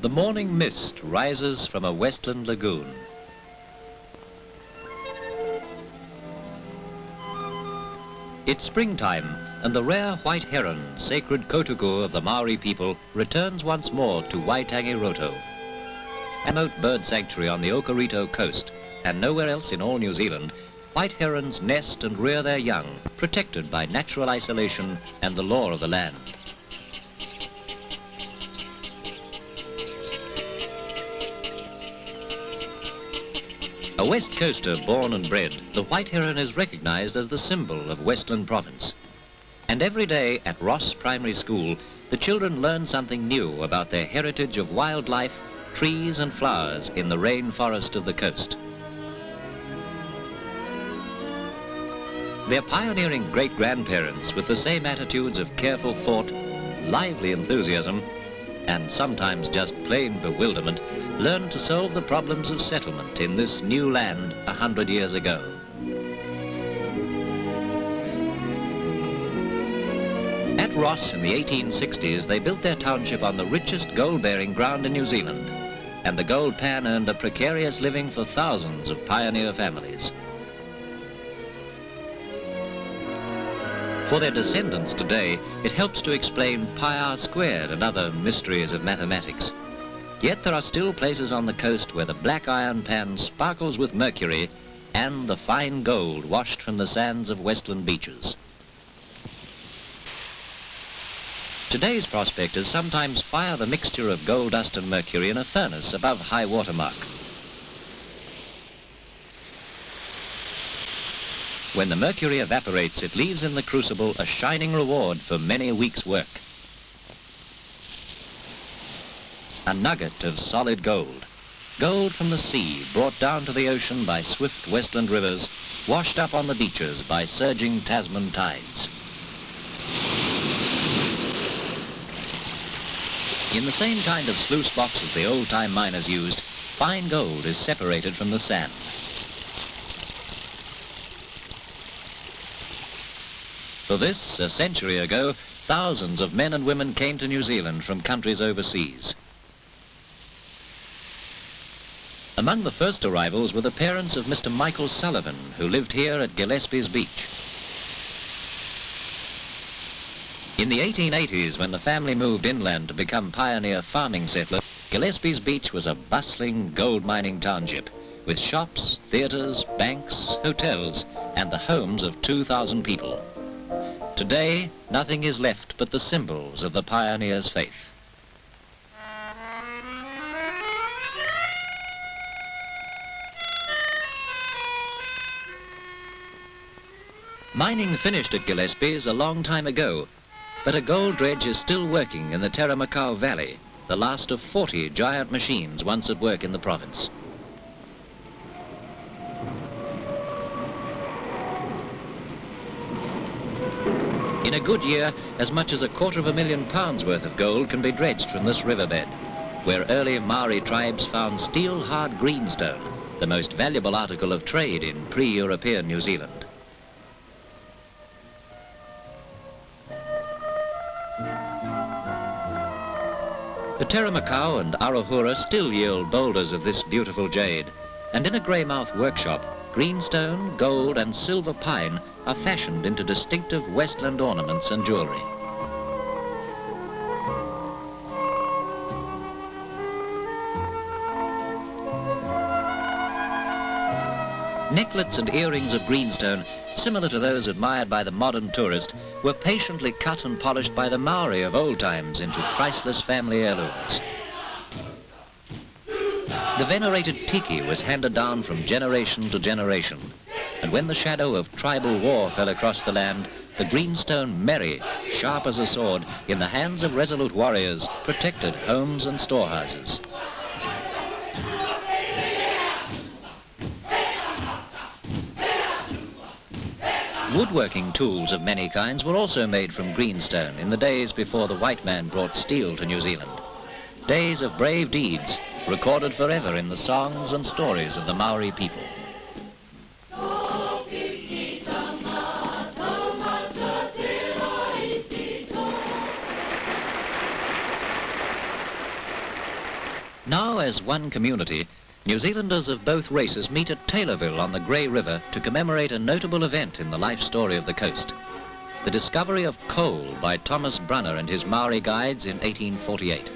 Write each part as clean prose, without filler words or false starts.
The morning mist rises from a Westland lagoon. It's springtime, and the rare white heron, sacred kotuko of the Maori people, returns once more to Waitangi-Roto, a remote bird sanctuary on the Okarito coast, and nowhere else in all New Zealand. White herons nest and rear their young, protected by natural isolation and the law of the land. A West Coaster born and bred, the white heron is recognized as the symbol of Westland Province. And every day at Ross Primary School, the children learn something new about their heritage of wildlife, trees and flowers in the rainforest of the coast. Their pioneering great-grandparents, with the same attitudes of careful thought, lively enthusiasm, and sometimes just plain bewilderment, learned to solve the problems of settlement in this new land 100 years ago. At Ross in the 1860s, they built their township on the richest gold-bearing ground in New Zealand, and the gold pan earned a precarious living for thousands of pioneer families. For their descendants today, it helps to explain pi r squared and other mysteries of mathematics. Yet there are still places on the coast where the black iron pan sparkles with mercury and the fine gold washed from the sands of Westland beaches. Today's prospectors sometimes fire the mixture of gold dust and mercury in a furnace above high water mark. When the mercury evaporates, it leaves in the crucible a shining reward for many weeks' work. A nugget of solid gold. Gold from the sea, brought down to the ocean by swift Westland rivers, washed up on the beaches by surging Tasman tides. In the same kind of sluice box as the old-time miners used, fine gold is separated from the sand. For this, a century ago, thousands of men and women came to New Zealand from countries overseas. Among the first arrivals were the parents of Mr. Michael Sullivan, who lived here at Gillespie's Beach. In the 1880s, when the family moved inland to become pioneer farming settlers, Gillespie's Beach was a bustling gold mining township, with shops, theatres, banks, hotels, and the homes of 2,000 people. Today, nothing is left but the symbols of the pioneers' faith. Mining finished at Gillespie's a long time ago, but a gold dredge is still working in the Terramacau Valley, the last of 40 giant machines once at work in the province. In a good year, as much as £250,000 worth of gold can be dredged from this riverbed, where early Maori tribes found steel-hard greenstone, the most valuable article of trade in pre-European New Zealand. The Terramacau and Arohura still yield boulders of this beautiful jade, and in a greymouth workshop, greenstone, gold and silver pine are fashioned into distinctive Westland ornaments and jewellery. Necklets and earrings of greenstone, similar to those admired by the modern tourist, were patiently cut and polished by the Maori of old times into priceless family heirlooms. The venerated tiki was handed down from generation to generation, and when the shadow of tribal war fell across the land, the greenstone merry, sharp as a sword, in the hands of resolute warriors, protected homes and storehouses. Woodworking tools of many kinds were also made from greenstone in the days before the white man brought steel to New Zealand. Days of brave deeds, recorded forever in the songs and stories of the Maori people. Now, as one community, New Zealanders of both races meet at Taylorville on the Grey River to commemorate a notable event in the life story of the coast. The discovery of coal by Thomas Brunner and his Maori guides in 1848.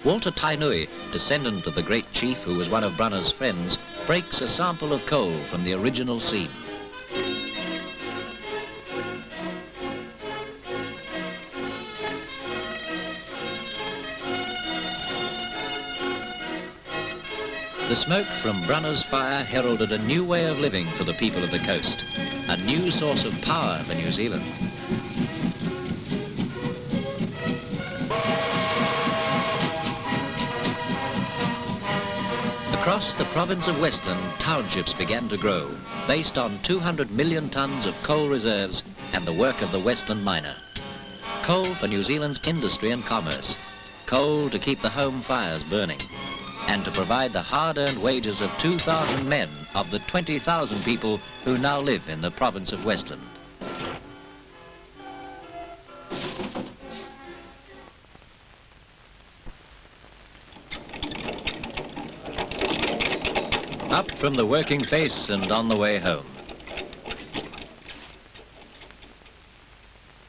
Walter Tainui, descendant of the great chief who was one of Brunner's friends, breaks a sample of coal from the original scene. The smoke from Brunner's fire heralded a new way of living for the people of the coast, a new source of power for New Zealand. Across the province of Westland, townships began to grow, based on 200 million tonnes of coal reserves and the work of the Westland miner. Coal for New Zealand's industry and commerce. Coal to keep the home fires burning, and to provide the hard-earned wages of 2,000 men of the 20,000 people who now live in the province of Westland. Up from the working face and on the way home.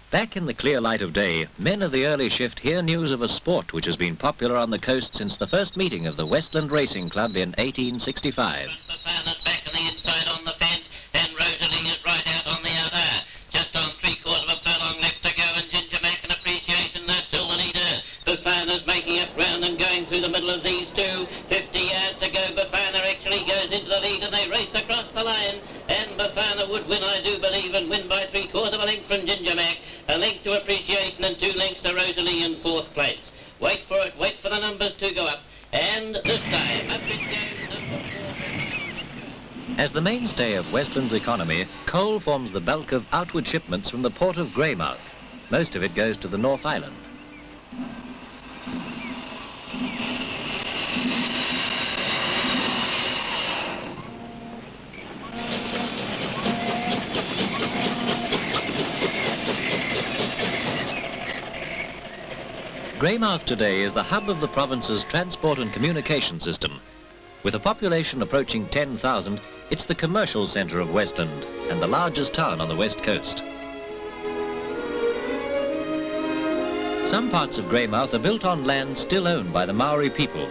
Back in the clear light of day, men of the early shift hear news of a sport which has been popular on the coast since the first meeting of the Westland Racing Club in 1865. The fan is back on the inside on the fence, and Rosalie is right out on the other. Just on 3/4 of a furlong left to go, and Ginger Mac and Appreciation, they're still the leader. Bafana's making up ground and going through the middle of these two. 50 yards to go. Bafana actually goes into the lead, and they race across the line. And Bafana would win, I do believe, and win by 3/4 of a length from Ginger Mac. A length to Appreciation and 2 lengths to Rosalie in 4th place. Wait for it, wait for the numbers to go up. And this time, up it goes. As the mainstay of Westland's economy, coal forms the bulk of outward shipments from the port of Greymouth. Most of it goes to the North Island. Greymouth today is the hub of the province's transport and communication system. With a population approaching 10,000, it's the commercial centre of Westland and the largest town on the west coast. Some parts of Greymouth are built on land still owned by the Maori people,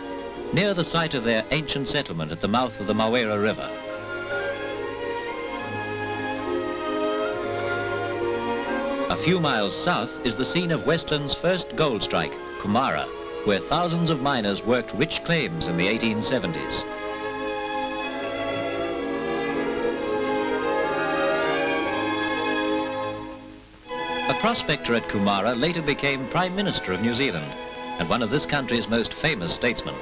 near the site of their ancient settlement at the mouth of the Mawera River. A few miles south is the scene of Westland's first gold strike, Kumara, where thousands of miners worked rich claims in the 1870s. A prospector at Kumara later became Prime Minister of New Zealand and one of this country's most famous statesmen.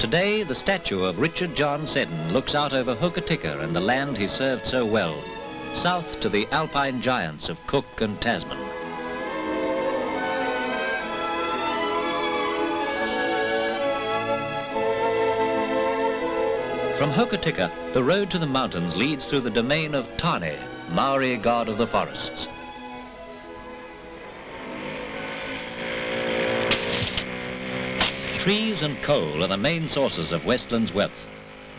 Today, the statue of Richard John Seddon looks out over Hokitika and the land he served so well, south to the alpine giants of Cook and Tasman. From Hokitika, the road to the mountains leads through the domain of Tane, Maori god of the forests. Trees and coal are the main sources of Westland's wealth.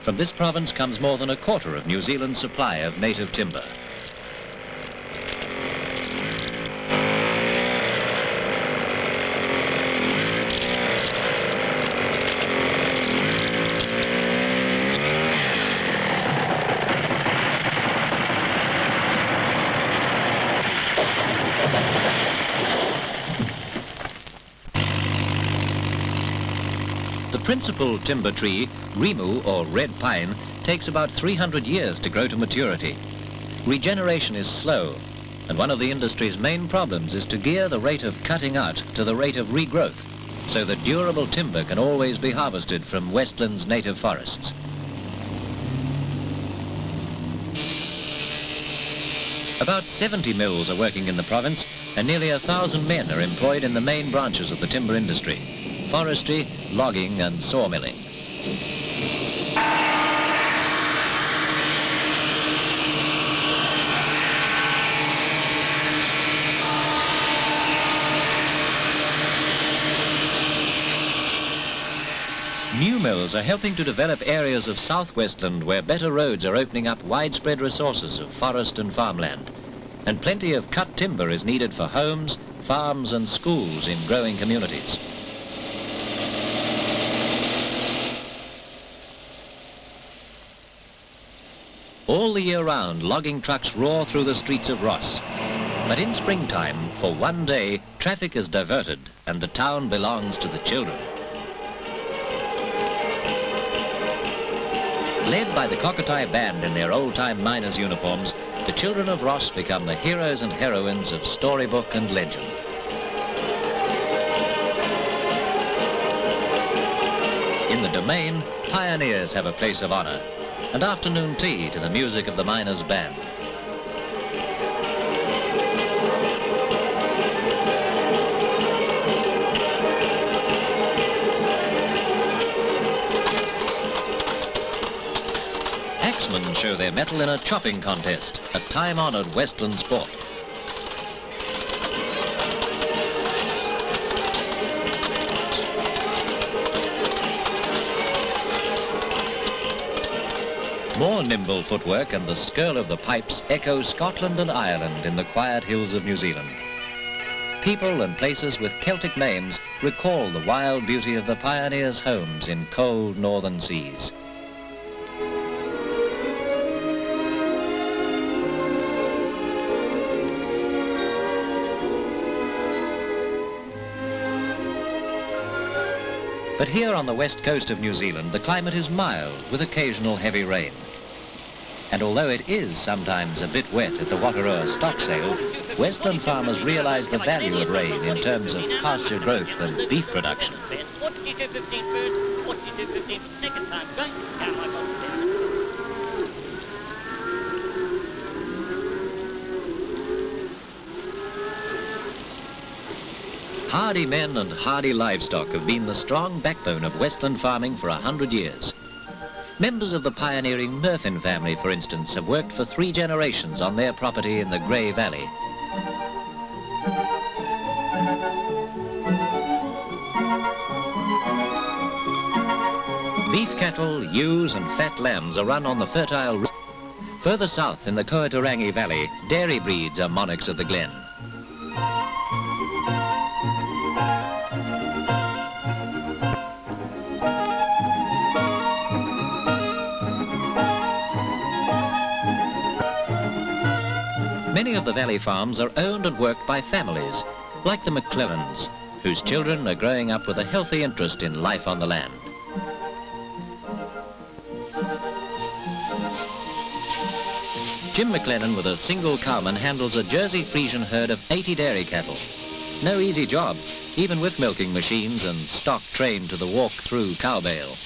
From this province comes more than 1/4 of New Zealand's supply of native timber. The principal timber tree, rimu or red pine, takes about 300 years to grow to maturity. Regeneration is slow, and one of the industry's main problems is to gear the rate of cutting out to the rate of regrowth, so that durable timber can always be harvested from Westland's native forests. About 70 mills are working in the province, and nearly 1,000 men are employed in the main branches of the timber industry: forestry, logging and sawmilling. New mills are helping to develop areas of South Westland where better roads are opening up widespread resources of forest and farmland. And plenty of cut timber is needed for homes, farms and schools in growing communities. All the year round, logging trucks roar through the streets of Ross. But in springtime, for one day, traffic is diverted and the town belongs to the children. Led by the Cockatoo Band in their old-time miners' uniforms, the children of Ross become the heroes and heroines of storybook and legend. In the Domain, pioneers have a place of honour, and afternoon tea to the music of the miners' band. Axemen show their mettle in a chopping contest, a time-honoured Westland sport. More nimble footwork and the skirl of the pipes echo Scotland and Ireland in the quiet hills of New Zealand. People and places with Celtic names recall the wild beauty of the pioneers' homes in cold northern seas. But here on the west coast of New Zealand, the climate is mild with occasional heavy rain. And although it is sometimes a bit wet at the Wataroa stock sale, Westland farmers realise the value of rain in terms of pasture growth and beef production. 42.15 first, 42.15 second time going down like all Hardy men and hardy livestock have been the strong backbone of Westland farming for 100 years. Members of the pioneering Murphin family, for instance, have worked for 3 generations on their property in the Grey Valley. Beef cattle, ewes and fat lambs are run on the fertile river. Further south in the Coatarangi Valley, dairy breeds are monarchs of the glen. Many of the valley farms are owned and worked by families, like the McClellans, whose children are growing up with a healthy interest in life on the land. Jim McLennan, with a single cowman, handles a Jersey Friesian herd of 80 dairy cattle. No easy job, even with milking machines and stock trained to the walk-through cow bale.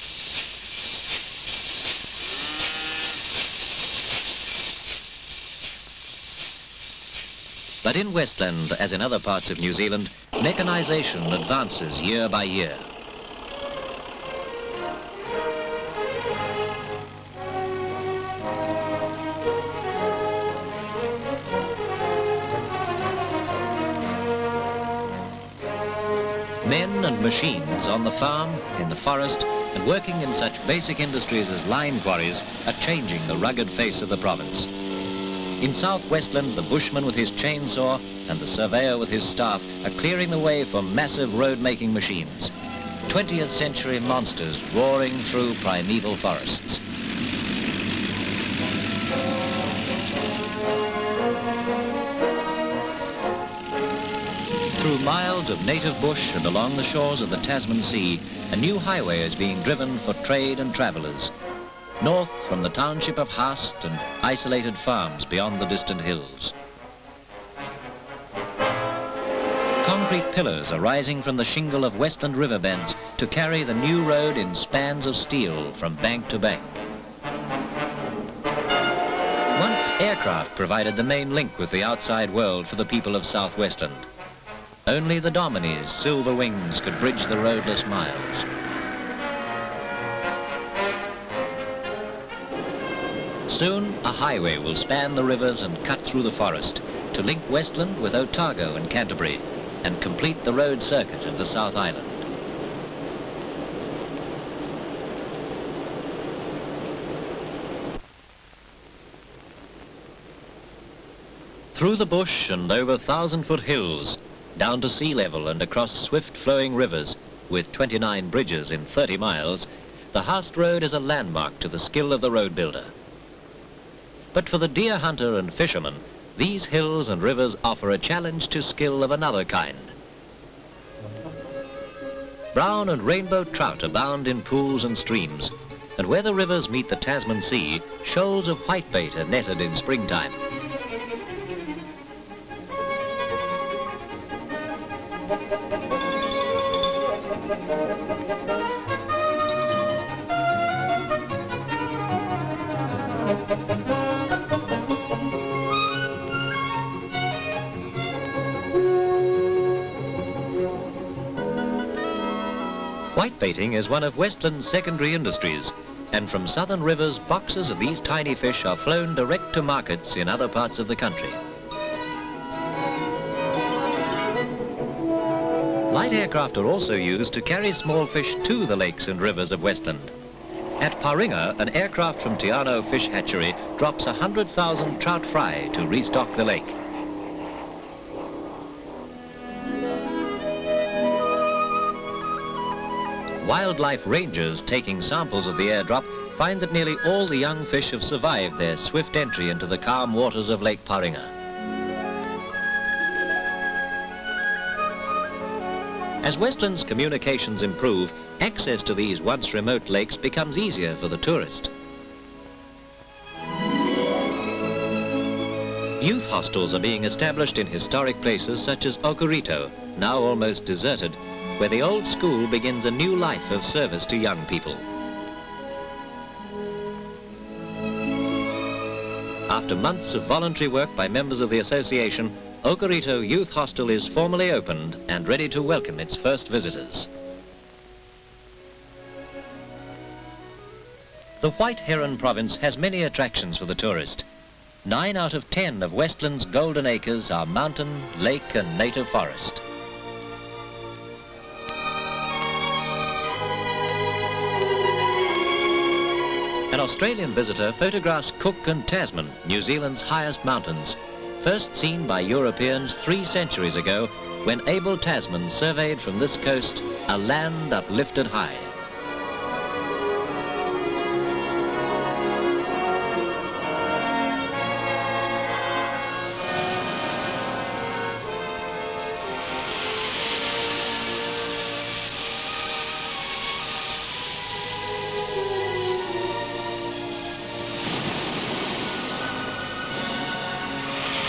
But in Westland, as in other parts of New Zealand, mechanisation advances year by year. Men and machines on the farm, in the forest, and working in such basic industries as lime quarries are changing the rugged face of the province. In South Westland, the bushman with his chainsaw and the surveyor with his staff are clearing the way for massive road-making machines. 20th century monsters roaring through primeval forests. Through miles of native bush and along the shores of the Tasman Sea, a new highway is being driven for trade and travellers. North from the township of Haast and isolated farms beyond the distant hills. Concrete pillars are rising from the shingle of Westland riverbeds to carry the new road in spans of steel from bank to bank. Once aircraft provided the main link with the outside world for the people of South Westland. Only the Dominie's silver wings could bridge the roadless miles. Soon, a highway will span the rivers and cut through the forest to link Westland with Otago and Canterbury and complete the road circuit of the South Island. Through the bush and over 1,000-foot hills, down to sea level and across swift-flowing rivers, with 29 bridges in 30 miles, the Haast Road is a landmark to the skill of the road builder. But for the deer hunter and fisherman, these hills and rivers offer a challenge to skill of another kind. Brown and rainbow trout abound in pools and streams, and where the rivers meet the Tasman Sea, shoals of whitebait are netted in springtime. Whitebaiting is one of Westland's secondary industries, and from southern rivers, boxes of these tiny fish are flown direct to markets in other parts of the country. Light aircraft are also used to carry small fish to the lakes and rivers of Westland. At Paringa, an aircraft from Tiano Fish Hatchery drops 100,000 trout fry to restock the lake. Wildlife rangers taking samples of the airdrop find that nearly all the young fish have survived their swift entry into the calm waters of Lake Paringa. As Westland's communications improve, access to these once remote lakes becomes easier for the tourist. Youth hostels are being established in historic places such as Okarito, now almost deserted, where the old school begins a new life of service to young people. After months of voluntary work by members of the association, Okarito Youth Hostel is formally opened and ready to welcome its first visitors. The White Heron province has many attractions for the tourist. 9 out of 10 of Westland's golden acres are mountain, lake and native forest. An Australian visitor photographs Cook and Tasman, New Zealand's highest mountains, first seen by Europeans 3 centuries ago when Abel Tasman surveyed from this coast a land uplifted high.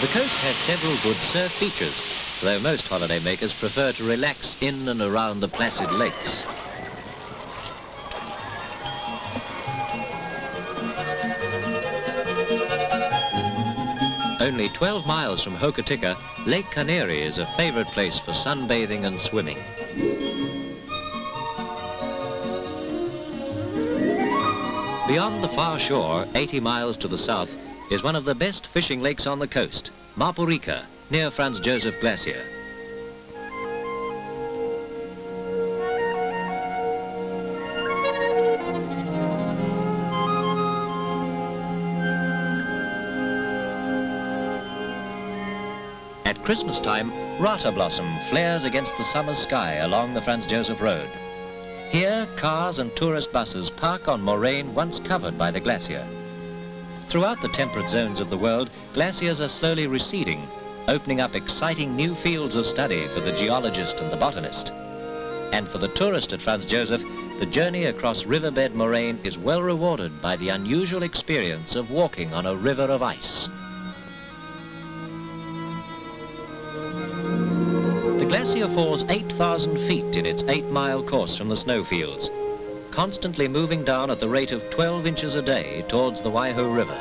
The coast has several good surf beaches, though most holidaymakers prefer to relax in and around the placid lakes. Only 12 miles from Hokitika, Lake Canary is a favourite place for sunbathing and swimming. Beyond the far shore, 80 miles to the south, is one of the best fishing lakes on the coast, Mapurika, near Franz Josef Glacier. At Christmas time, rata blossom flares against the summer sky along the Franz Josef Road. Here, cars and tourist buses park on moraine once covered by the glacier. Throughout the temperate zones of the world, glaciers are slowly receding, opening up exciting new fields of study for the geologist and the botanist. And for the tourist at Franz Josef, the journey across riverbed moraine is well rewarded by the unusual experience of walking on a river of ice. The glacier falls 8,000 feet in its 8-mile course from the snowfields, constantly moving down at the rate of 12 inches a day towards the Waiho River.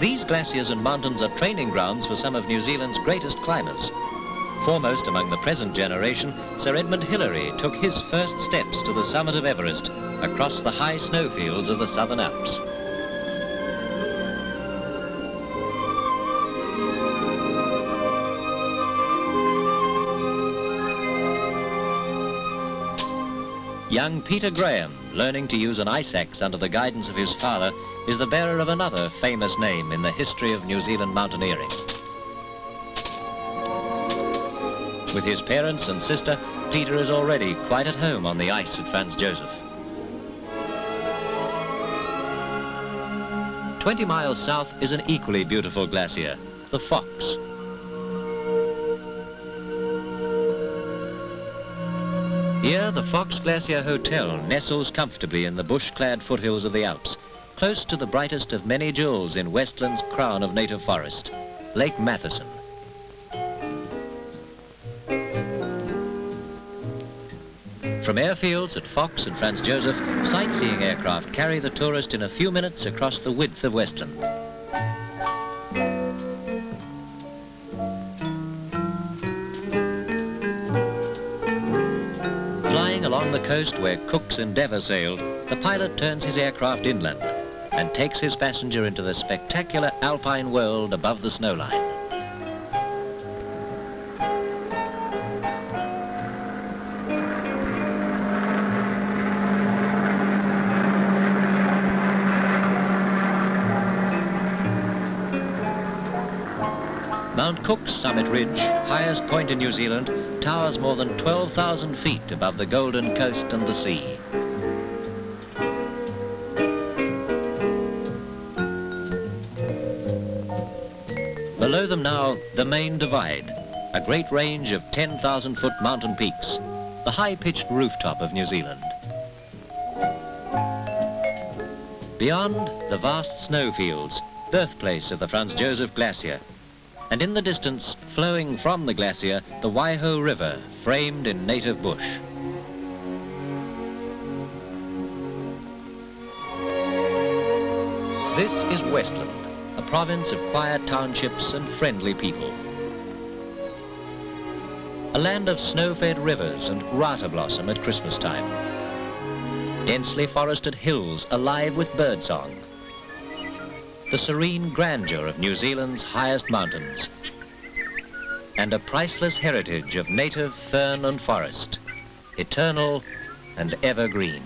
These glaciers and mountains are training grounds for some of New Zealand's greatest climbers. Foremost among the present generation, Sir Edmund Hillary took his first steps to the summit of Everest across the high snowfields of the Southern Alps. Young Peter Graham, learning to use an ice axe under the guidance of his father, is the bearer of another famous name in the history of New Zealand mountaineering. With his parents and sister, Peter is already quite at home on the ice at Franz Josef. 20 miles south is an equally beautiful glacier, the Fox. Here, the Fox Glacier Hotel nestles comfortably in the bush-clad foothills of the Alps, close to the brightest of many jewels in Westland's crown of native forest, Lake Matheson. From airfields at Fox and Franz Josef, sightseeing aircraft carry the tourist in a few minutes across the width of Westland. Flying along the coast where Cook's Endeavour sailed, the pilot turns his aircraft inland and takes his passenger into the spectacular alpine world above the snowline. Mount Cook's summit ridge, highest point in New Zealand, towers more than 12,000 feet above the Golden Coast and the sea. Below them now, the main divide, a great range of 10,000-foot mountain peaks, the high-pitched rooftop of New Zealand. Beyond, the vast snowfields, birthplace of the Franz Josef Glacier, and in the distance, flowing from the glacier, the Waiho River, framed in native bush. This is Westland, a province of quiet townships and friendly people. A land of snow-fed rivers and rata blossom at Christmas time. Densely forested hills alive with birdsong. The serene grandeur of New Zealand's highest mountains, and a priceless heritage of native fern and forest, eternal and evergreen.